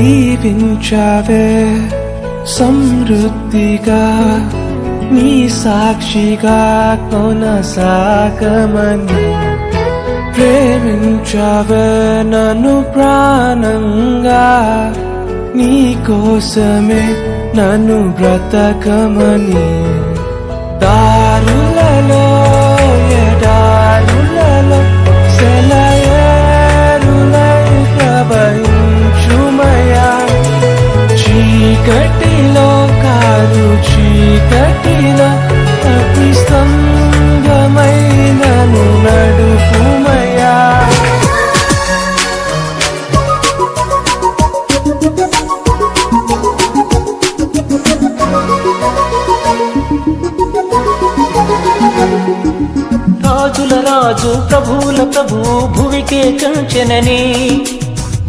దీవించావే సమృద్ధిగా నీ సాక్షిగా కొనసాగమని ప్రేమించావే నన్ను ప్రాణంగా నీ కోసమే నన్ను బ్రతకమని దారులలో ఎడారులలో సెలయేరులై ప్రవహించుమయా చీకటిలో కాదు చీకటిలో అతి స్తంభమై నన్ను నడుపుమయా రాజుల రాజు ప్రభువుల ప్రభువు భువికే కంచెనని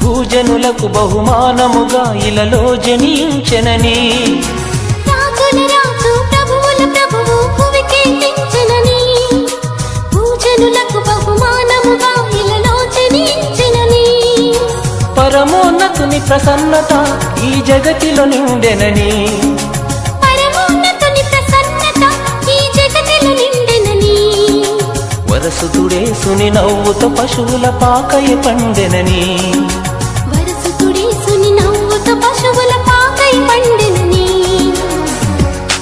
భూజనులకు బహుమానముగా ఇలలో జనించెనని రాజుల రాజు ప్రభువుల ప్రభువు భువికే కంచెనని భూజనులకు బహుమానముగా ఇలలో జనించెనని పరమోన్నతుని ప్రసన్నత ఈ జగతిలో నిండెనని వరసుతుడేసుని నవ్వుతో పశువుల పాకయ పండెనని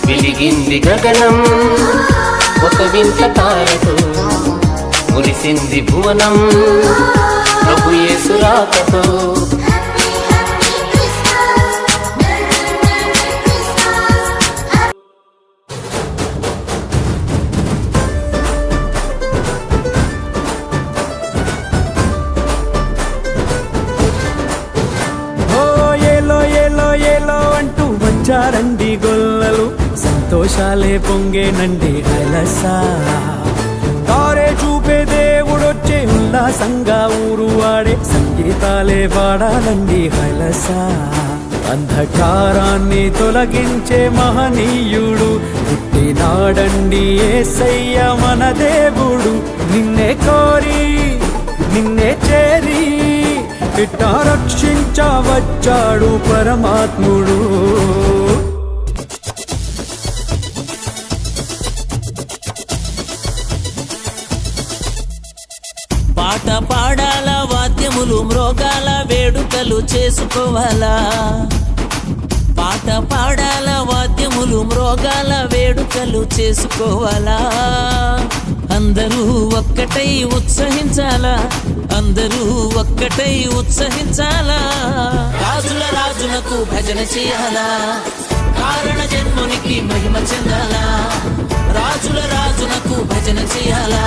వెలిగింది గగనం ఒక వింత తారతో మురిసింది భువనం ప్రభు యేసు రాకతో రండి గొల్లలు సంతోషాలే పొంగేనండి హైలసా తారే చూపే దేవుడొచ్చే ఉల్లాసంగా ఊరు వాడే సంగీతాలే పాడాలండి హైలసా అంధకారాన్ని తొలగించే మహనీయుడు పుట్టినాడండి యేసయ్య మన దేవుడు నిన్నే కోరి నిన్నే చేరి ఇట్ట రక్షించవచ్చాడు పరమాత్ముడు పాట పాడాల వాద్యములు మ్రోగాల వేడుకలు చేసుకోవాలా పాట పాడాల వాద్యములు మ్రోగాల వేడుకలు చేసుకోవాలా అందరూ ఒక్కటై ఉత్సహించాలా అందరూ ఒక్కటై ఉత్సహించాలా రాజుల రాజునకు భజన చేయాలా కారణ జన్మునికి మహిమ చెందాలా రాజుల రాజునకు భజన చేయాలా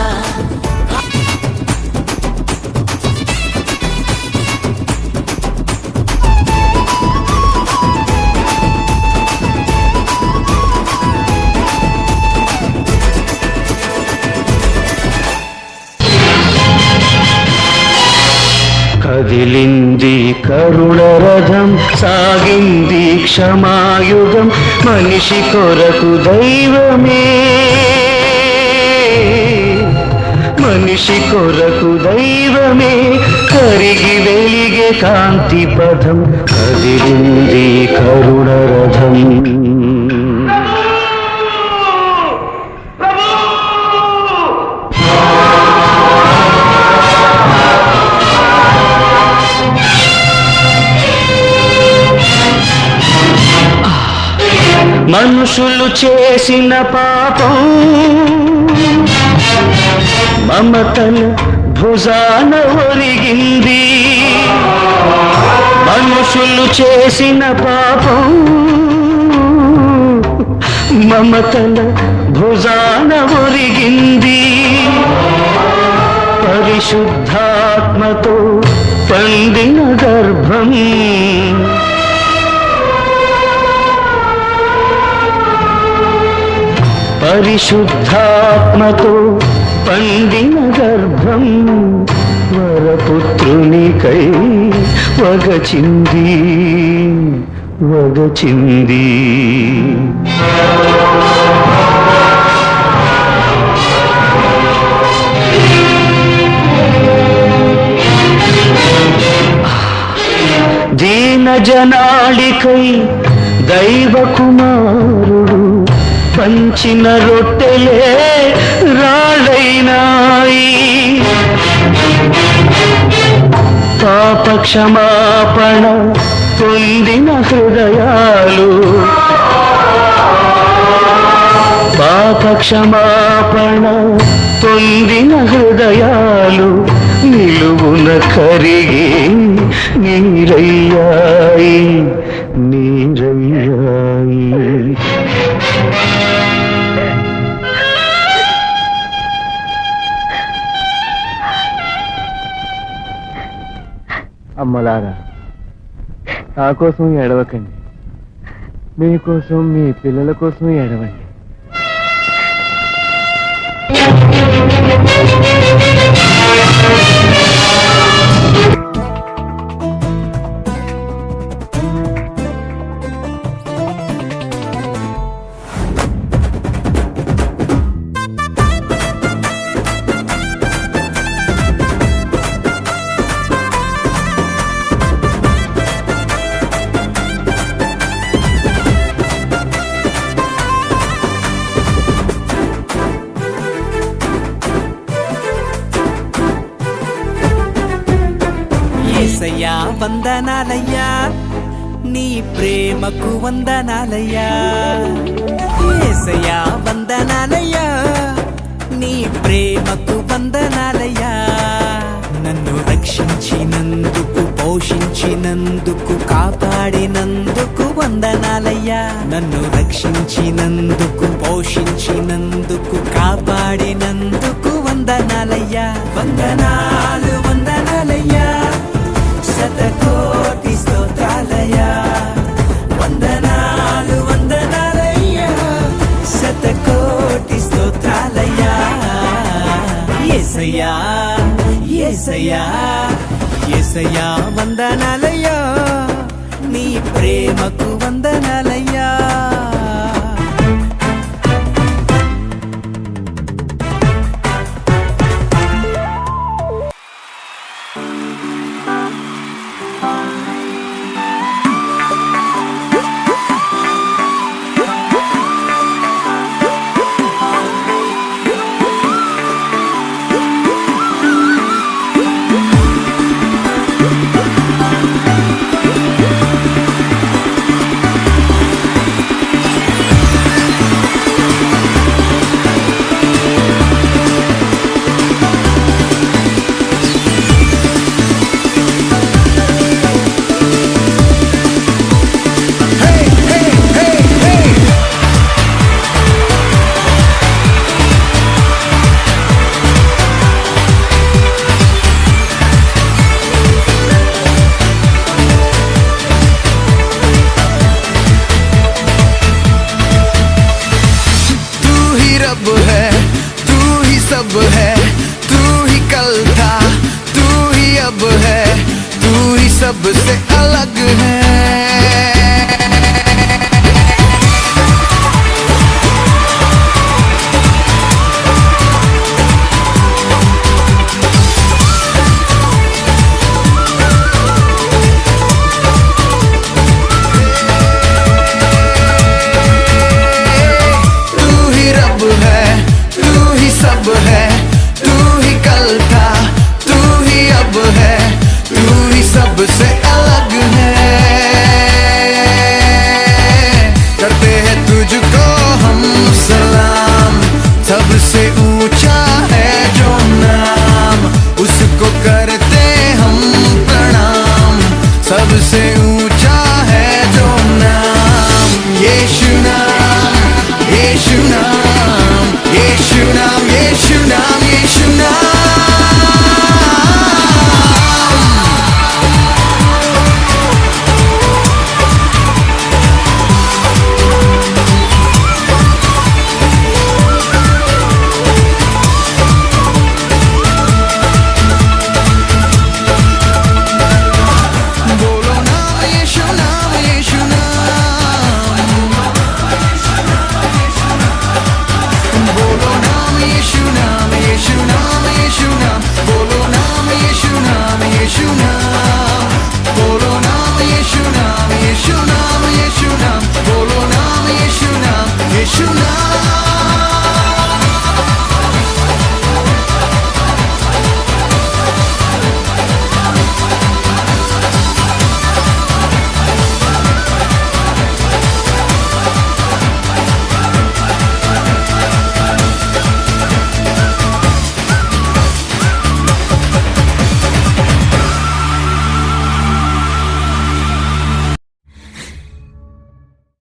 కదిలింది కరుణ రథం సాగింది క్షమాయుగం మనిషి కొరకు దైవమే మనిషి కొరకు దైవమే కరిగి వెలిగే కాంతి పథం కదిలింది కరుణ రథం మనుషులు చేసిన పాపం మమతల భుజాన ఒరిగింది మనుషులు చేసిన పాపం మమతల భుజాన ఒరిగింది పరిశుద్ధాత్మతో పండిన గర్భం పరిశుద్ధాత్మతో పండిన గర్భం వరపుత్రునికై వగచింది వగచింది దీన జనాళికై దైవ కుమారుడు పంచిన రొట్టెలే రాళ్ళైనాయి. పాప క్షమాపణ పొందిన హృదయాలు, పాప క్షమాపణ పొందిన హృదయాలు నిలువున కరిగి నీరయ్యాయి, నీరయ్యాయి. అమ్మలారా, నా కోసం ఏడవకండి, మీకోసం మీ పిల్లల కోసం ఏడవండి. యేసయ్యా వందనాలయ్యా, నీ ప్రేమకు వందనాలయ్యా. యేసయ్యా వందనాలయ్యా, నీ ప్రేమకు వందనాలయ్యా. నన్ను రక్షించినందుకు, పోషించినందుకు, కాపాడినందుకు వందనాలయ్యా. నన్ను రక్షించినందుకు, పోషించినందుకు, కాపాడినందుకు వందనాలయ్యా. వందనాలు వందనాలయ్యా, శతకోటి స్తోత్రాలయ్యా. వందనాలు వందనాలయ్యా, శతకోటి స్తోత్రాలయ్యా. యేసయ్యా యేసయ్యా యేసయ్యా వందనాలయ్యా, నీ ప్రేమకు వందనాలయ్యా. सब है, तू ही कल था, तू ही अब है, तू ही सबसे अलग है. सबसे अलग है, करते हैं तुझको हम सलाम, सबसे ऊंचा है जो नाम, उसको करते हम प्रणाम, सबसे